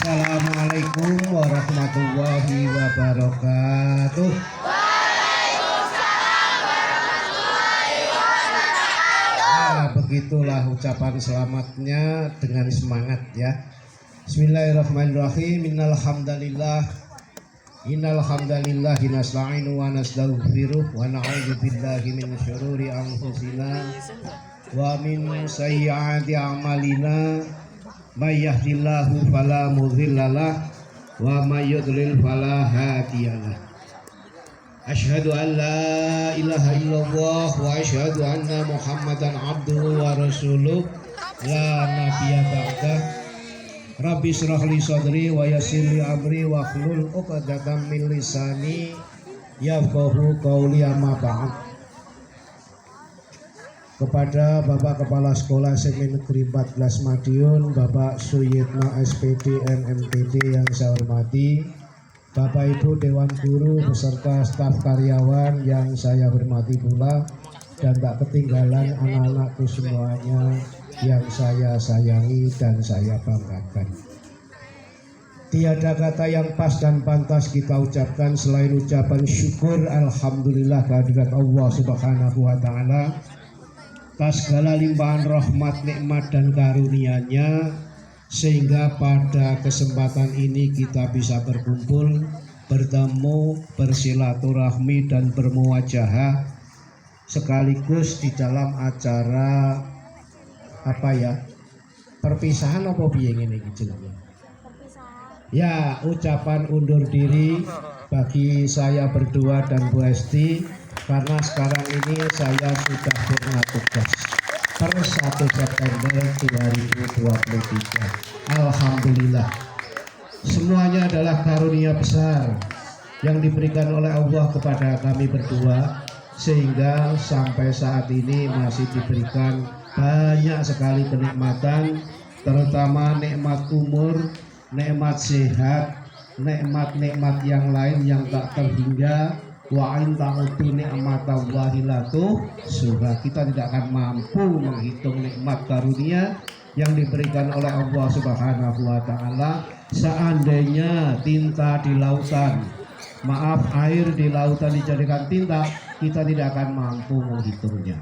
Assalamualaikum warahmatullahi wabarakatuh. Waalaikumsalam warahmatullahi wabarakatuh. Nah, begitulah ucapan selamatnya dengan semangat ya. Bismillahirrahmanirrahim. Innal hamdalillah nasta'inu wa nastaghfiruh wa na'udzu billahi min syururi anfusina wa min sayyiati a'malina. May yahdihillahu fala mudhillalah wa may yudlil fala hadiyalah. Asyhadu an la ilaha illallah wa asyhadu anna Muhammadan abduhu wa rasuluh la nabiyya ba'dah. Rabbi shrah li sadri wa yassir li amri wa hlul 'uqdatam min lisani yafqahu qawli, amma ba'd. Kepada Bapak Kepala Sekolah SMA Negeri 14 Madiun, Bapak Suyitno SPD MMPD yang saya hormati, Bapak Ibu Dewan Guru beserta staf karyawan yang saya hormati pula, dan tak ketinggalan anak-anakku semuanya yang saya sayangi dan saya banggakan. Tiada kata yang pas dan pantas kita ucapkan selain ucapan syukur alhamdulillah kehadirat Allah Subhanahu wa taala atas segala limpahan rahmat, nikmat dan karunia-Nya, sehingga pada kesempatan ini kita bisa berkumpul, bertemu, bersilaturahmi dan bermuwajahah sekaligus di dalam acara perpisahan apa piye ngene iki jenenge? Ya, ucapan undur diri bagi saya berdua dan Bu Esti, karena sekarang ini saya sudah purna tugas per 1 September 2023. Alhamdulillah, semuanya adalah karunia besar yang diberikan oleh Allah kepada kami berdua, sehingga sampai saat ini masih diberikan banyak sekali kenikmatan, terutama nikmat umur, nikmat sehat, nikmat-nikmat yang lain yang tak terhingga. Wa in ta'udu ni'matallahi la tuhsuha. Kita tidak akan mampu menghitung nikmat karunia yang diberikan oleh Allah Subhanahu wa taala. Seandainya tinta di lautan, air di lautan dijadikan tinta, kita tidak akan mampu menghitungnya.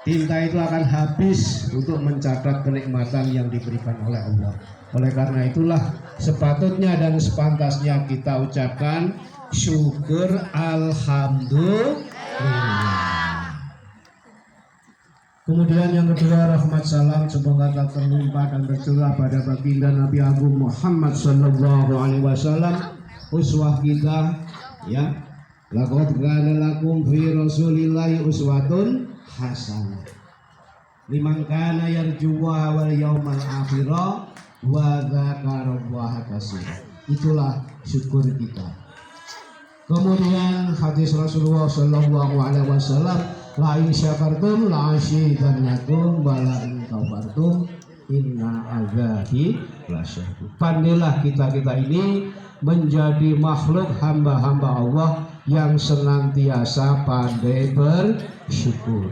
Tinta itu akan habis untuk mencatat kenikmatan yang diberikan oleh Allah. Oleh karena itulah sepatutnya dan sepantasnya kita ucapkan syukur alhamdulillah. Kemudian yang kedua, rahmat salam semoga tak terlimpah dan tercurah pada baginda Nabi Agung Muhammad sallallahu alaihi wasallam, uswah kita ya. Laqad kana lakum fi rasulillahi uswatun hasanah liman kana yarjuwa wal yaumal akhir wa dzakarallaha katsiran. Itulah syukur kita. Kemudian hadis Rasulullah sallallahu alaihi wasallam, la in syakartum la azidannakum wa la in kafartum inna azabi lasyadid. Pandailah kita ini menjadi makhluk hamba-hamba Allah yang senantiasa pandai bersyukur.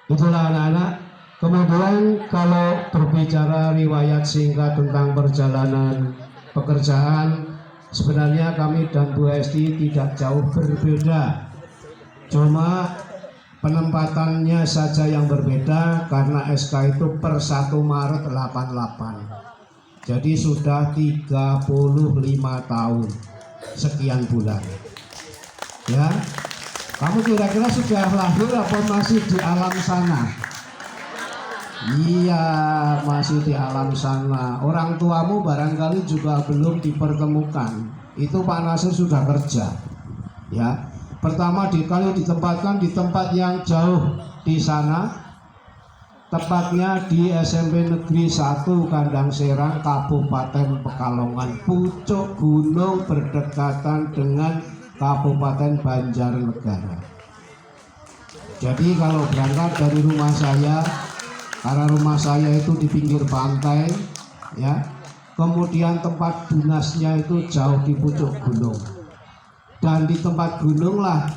Itulah anak-anak. Kemudian kalau berbicara riwayat singkat tentang perjalanan pekerjaan, sebenarnya kami dan Bu Esti tidak jauh berbeda, cuma penempatannya saja yang berbeda karena SK itu per 1 Maret 88. Jadi sudah 35 tahun sekian bulan. Ya, kamu kira-kira sudah lahir apa masih di alam sana? Iya, masih di alam sana. Orang tuamu barangkali juga belum dipertemukan. Itu Pak Nasir sudah kerja. Ya, pertama kalau ditempatkan di tempat yang jauh di sana, tepatnya di SMP Negeri 1 Kandang Serang, Kabupaten Pekalongan, pucuk gunung berdekatan dengan Kabupaten Banjarnegara. Jadi kalau berangkat dari rumah saya, karena rumah saya itu di pinggir pantai, ya. Kemudian tempat dinasnya itu jauh di pucuk gunung. Dan di tempat gununglah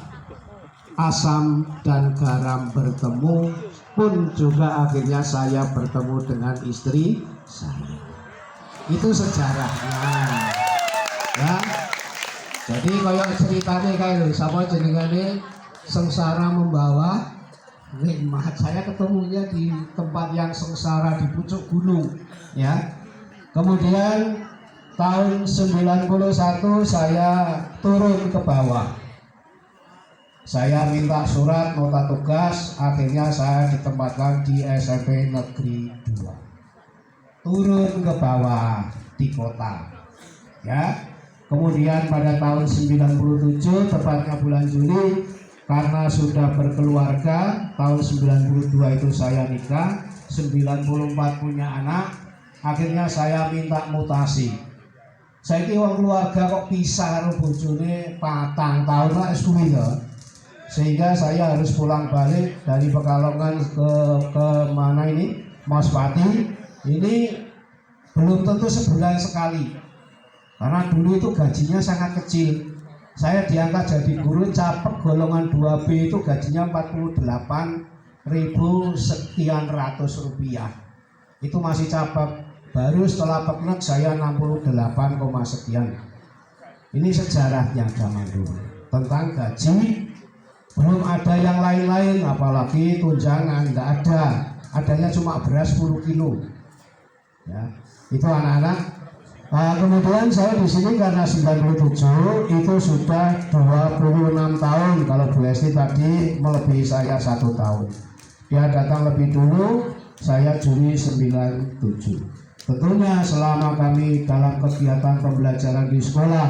asam dan garam bertemu, pun juga akhirnya saya bertemu dengan istri saya. Itu sejarahnya. Ya. Jadi kayak ceritanya kayak sama jenengane sengsara membawa nikmat. Saya ketemunya di tempat yang sengsara di pucuk gunung, ya. Kemudian tahun 91 saya turun ke bawah. Saya minta surat nota tugas, akhirnya saya ditempatkan di SMP Negeri 2. Turun ke bawah di kota. Ya. Kemudian pada tahun 97, tepatnya bulan Juli, karena sudah berkeluarga, tahun 92 itu saya nikah, 94 punya anak, akhirnya saya minta mutasi. Saya kira keluarga kok pisah karo bojone 4 tahun lah kuwi ya. Sehingga saya harus pulang balik dari Pekalongan ke mana ini? Mospati. Ini belum tentu sebulan sekali. Karena dulu itu gajinya sangat kecil. Saya diangkat jadi guru capek golongan 2B itu gajinya 48.000 sekian ratus rupiah. Itu masih capek. Baru setelah peknek saya 68, sekian. Ini sejarahnya zaman dulu tentang gaji. Belum ada yang lain-lain, apalagi tunjangan, nggak ada. Adanya cuma beras 10 kilo. Ya, itu anak-anak. Nah, kemudian saya di sini karena 97 itu sudah 26 tahun. Kalau Bu Esti tadi melebihi saya 1 tahun. Dia datang lebih dulu, saya Juli 97. Tentunya selama kami dalam kegiatan pembelajaran di sekolah,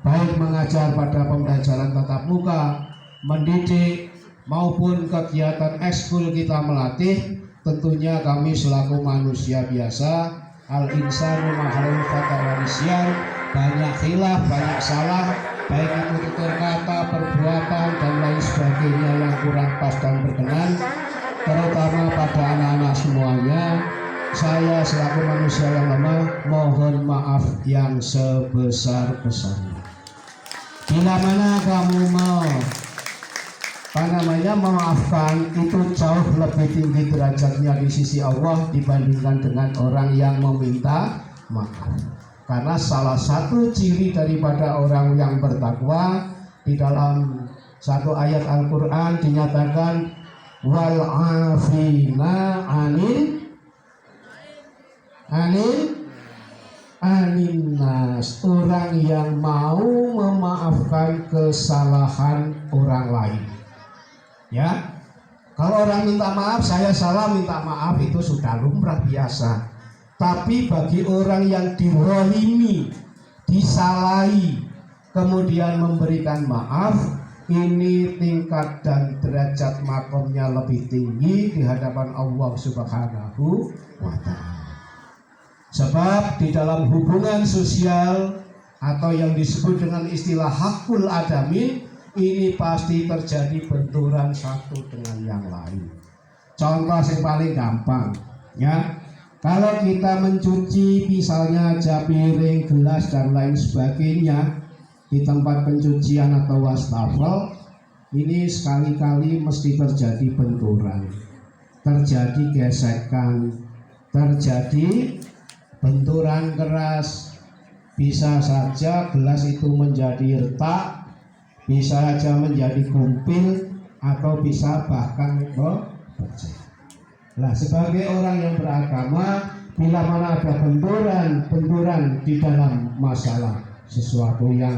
baik mengajar pada pembelajaran tatap muka, mendidik, maupun kegiatan ekskul kita melatih, tentunya kami selaku manusia biasa, al-insanu makhluk fatawarisyar, banyak khilaf, banyak salah, baik itu tutur kata, perbuatan, dan lain sebagainya yang kurang pas dan berkenan, terutama pada anak-anak semuanya. Saya selaku manusia yang lemah mohon maaf yang sebesar-besarnya. Bila mana kamu memaafkan, itu jauh lebih tinggi derajatnya di sisi Allah dibandingkan dengan orang yang meminta maaf. Karena salah satu ciri daripada orang yang bertakwa, di dalam satu ayat Al-Quran dinyatakan wal afina aninnas, orang yang mau memaafkan kesalahan orang lain. Ya, kalau orang minta maaf, saya salah minta maaf, itu sudah lumrah biasa. Tapi bagi orang yang dirolimi, disalahi, kemudian memberikan maaf, ini tingkat dan derajat makomnya lebih tinggi di hadapan Allah Subhanahu wa Ta'ala. Sebab di dalam hubungan sosial atau yang disebut dengan istilah hakul adamin, ini pasti terjadi benturan satu dengan yang lain. Contoh yang paling gampang, ya, kalau kita mencuci misalnya aja piring, gelas dan lain sebagainya di tempat pencucian atau wastafel, ini sekali-kali mesti terjadi benturan, terjadi gesekan, terjadi benturan keras. Bisa saja gelas itu menjadi retak, bisa saja menjadi kumpil, atau bisa bahkan pecah. Nah, sebagai orang yang beragama, bila mana ada benturan di dalam masalah sesuatu yang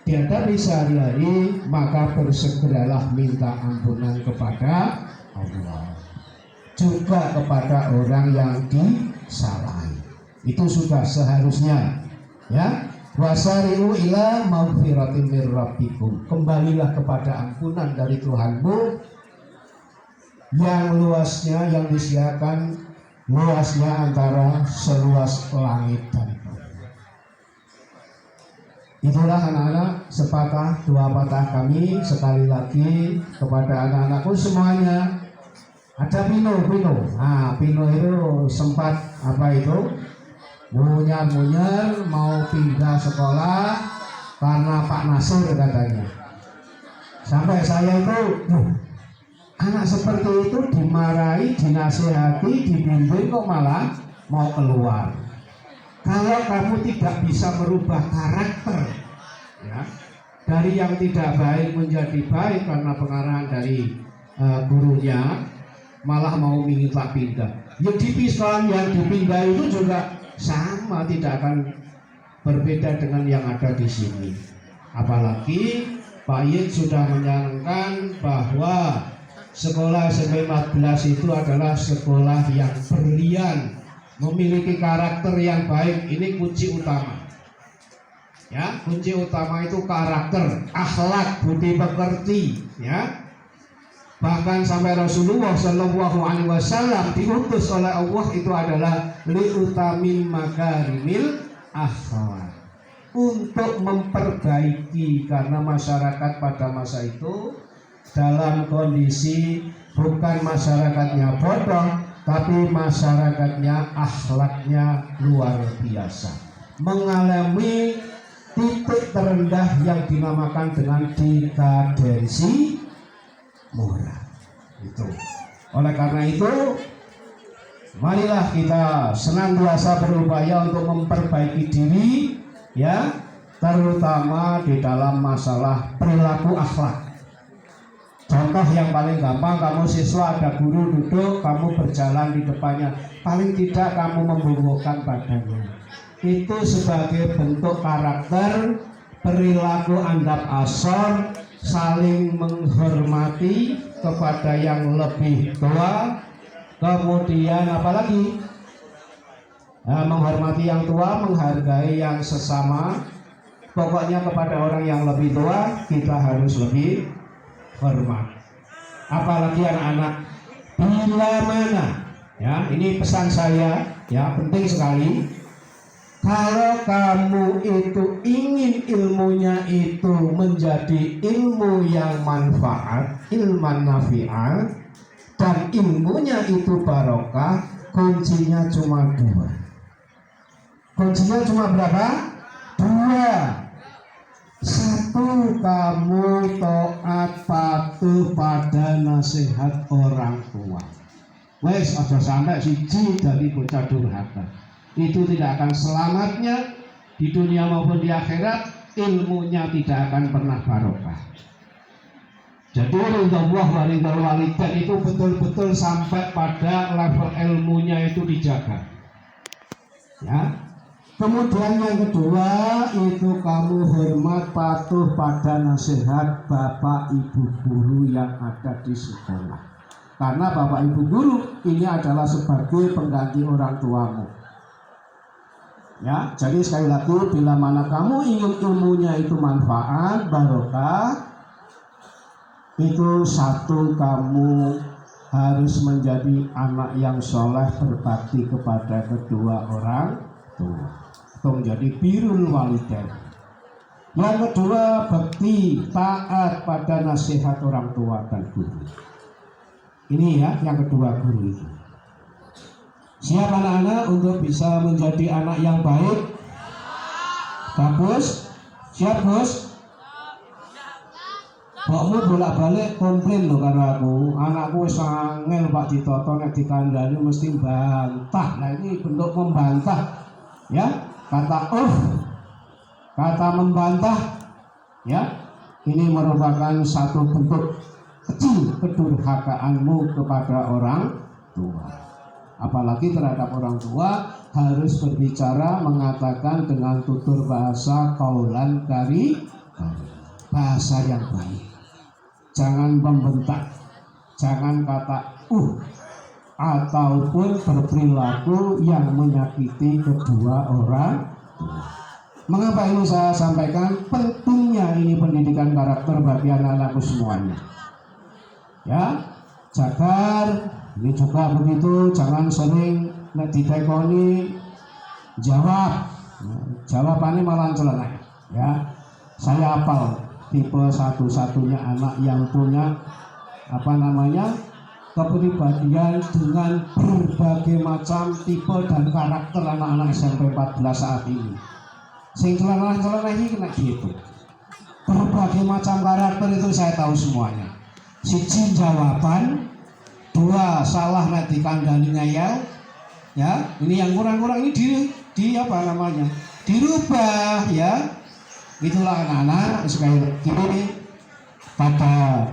dihadapi sehari-hari, maka bersegeralah minta ampunan kepada Allah, juga kepada orang yang disalahi. Itu sudah seharusnya, ya. Wasari'u ila maghfiratin mir rabbikum, kembalilah kepada ampunan dari Tuhanmu yang luasnya, yang disiakan luasnya antara seluas langit dan bumi. Itulah anak-anak sepatah dua patah kami sekali lagi kepada anak-anakku semuanya. Ada Pino. Nah, Pino itu sempat munyer mau pindah sekolah karena Pak Nasir katanya. Sampai saya itu anak seperti itu dimarahi, dinasihati, dibimbing kok malah mau keluar. Kalau kamu tidak bisa merubah karakter, ya, dari yang tidak baik menjadi baik karena pengarahan dari gurunya, malah mau minta pindah. Yang dipisah, yang dipindah itu juga sama, tidak akan berbeda dengan yang ada di sini. Apalagi Pak Yid sudah menyarankan bahwa sekolah SMP 14 itu adalah sekolah yang berlian, memiliki karakter yang baik. Ini kunci utama. Ya, kunci utama itu karakter, akhlak, budi pekerti, ya. Bahkan sampai Rasulullah Shallallahu Alaihi Wasallam diutus oleh Allah itu adalah liutamin makarimil akhlak, untuk memperbaiki, karena masyarakat pada masa itu dalam kondisi bukan masyarakatnya bodoh, tapi masyarakatnya akhlaknya luar biasa, mengalami titik terendah yang dinamakan dengan dekadensi moral. Itu. Oleh karena itu, marilah kita senantiasa berupaya untuk memperbaiki diri, ya, terutama di dalam masalah perilaku akhlak. Contoh yang paling gampang, kamu siswa, ada guru duduk, kamu berjalan di depannya, paling tidak kamu membungkukkan badannya. Itu sebagai bentuk karakter, perilaku andap asor, saling menghormati kepada yang lebih tua. Kemudian apalagi? Menghormati yang tua, menghargai yang sesama. Pokoknya kepada orang yang lebih tua kita harus lebih hormat. Apalagi anak-anak, bila mana, ya, ini pesan saya, ya, penting sekali. Kalau kamu itu ingin ilmunya itu menjadi ilmu yang manfaat, ilman nafi'ah, dan ilmunya itu barokah, kuncinya cuma dua. Kuncinya cuma berapa? Dua. Satu, kamu taat patuh pada nasihat orang tua. Wes, aja sampai siji dari bocah durhaka. Itu tidak akan selamatnya di dunia maupun di akhirat, ilmunya tidak akan pernah barokah. Jadi ridhullah wa ridhul walidain itu betul-betul sampai pada level ilmunya itu dijaga. Ya. Kemudian yang kedua itu kamu hormat patuh pada nasihat bapak ibu guru yang ada di sekolah. Karena bapak ibu guru ini adalah sebagai pengganti orang tuamu. Ya, jadi sekali lagi, bila mana kamu ingin ilmunya itu manfaat, barokah, itu satu, kamu harus menjadi anak yang soleh, berbakti kepada kedua orang tua, atau menjadi birrul walidain. Yang kedua, bakti, taat pada nasihat orang tua dan guru. Ini ya, yang kedua, guru itu. Siap anak-anak untuk bisa menjadi anak yang baik? Bagus? Siap, Bos? Bokmu bolak-balik komplain loh karena anakku sangel Pak Ditoto nek dikandani mesti bantah. Nah, ini bentuk membantah, ya, kata kata membantah, ya, ini merupakan satu bentuk kecil kedurhakaanmu kepada orang tua. Apalagi terhadap orang tua harus berbicara, mengatakan dengan tutur bahasa kaulan kari, bahasa yang baik. Jangan membentak, jangan kata ataupun berperilaku yang menyakiti kedua orang tua. Mengapa ini saya sampaikan? Pentingnya ini pendidikan karakter bagi anak-anakku semuanya. Ya, jagar. Ini juga begitu, jangan sering nek ditekoni jawab. Jawabannya malah celana. Ya, saya hafal tipe satu-satunya anak yang punya kepribadian dengan berbagai macam tipe dan karakter anak-anak SMP 14 saat ini. Sing celana-celana ini kena gitu. Berbagai macam karakter itu saya tahu semuanya. Siji jawaban, dua salah nek dikandani ngeyel, ya, ini yang kurang-kurang ini dirubah ya. Itulah anak-anak sekali lagi pada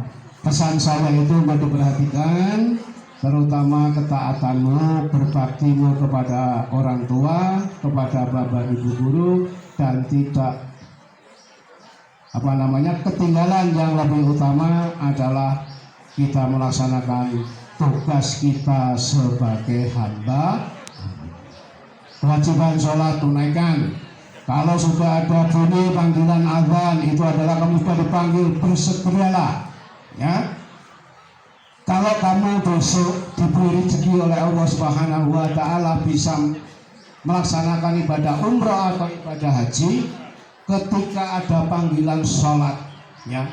pesan saya itu untuk diperhatikan, terutama ketaatanmu, berbaktimu kepada orang tua, kepada bapak ibu guru, dan tidak ketinggalan. Yang lebih utama adalah kita melaksanakan tugas kita sebagai hamba. Kewajiban sholat tunaikan. Kalau sudah ada bunyi panggilan azan, itu adalah kamu sudah dipanggil, bersegeralah ya. Kalau kamu besok diberi rezeki oleh Allah Subhanahu wa taala bisa melaksanakan ibadah umrah atau ibadah haji, ketika ada panggilan sholat ya,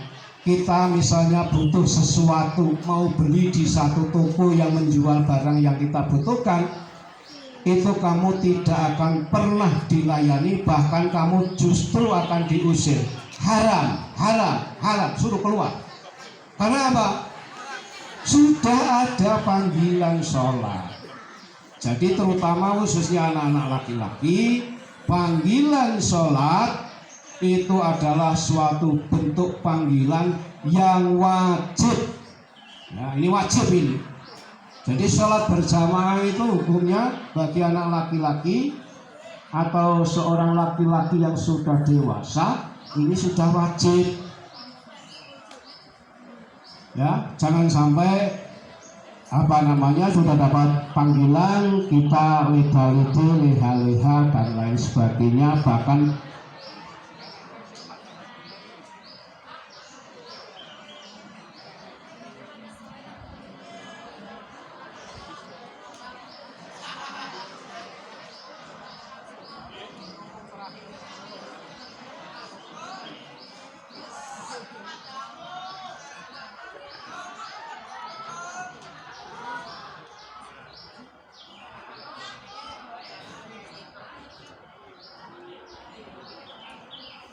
kita misalnya butuh sesuatu, mau beli di satu toko yang menjual barang yang kita butuhkan, itu kamu tidak akan pernah dilayani, bahkan kamu justru akan diusir. Haram, suruh keluar. Karena apa? Sudah ada panggilan sholat. Jadi terutama khususnya anak-anak laki-laki, panggilan sholat itu adalah suatu bentuk panggilan yang wajib. Nah, ini wajib ini. Jadi sholat berjamaah itu hukumnya bagi anak laki-laki atau seorang laki-laki yang sudah dewasa, ini sudah wajib. Ya, jangan sampai sudah dapat panggilan kita leda-lede, leha-leha dan lain sebagainya, bahkan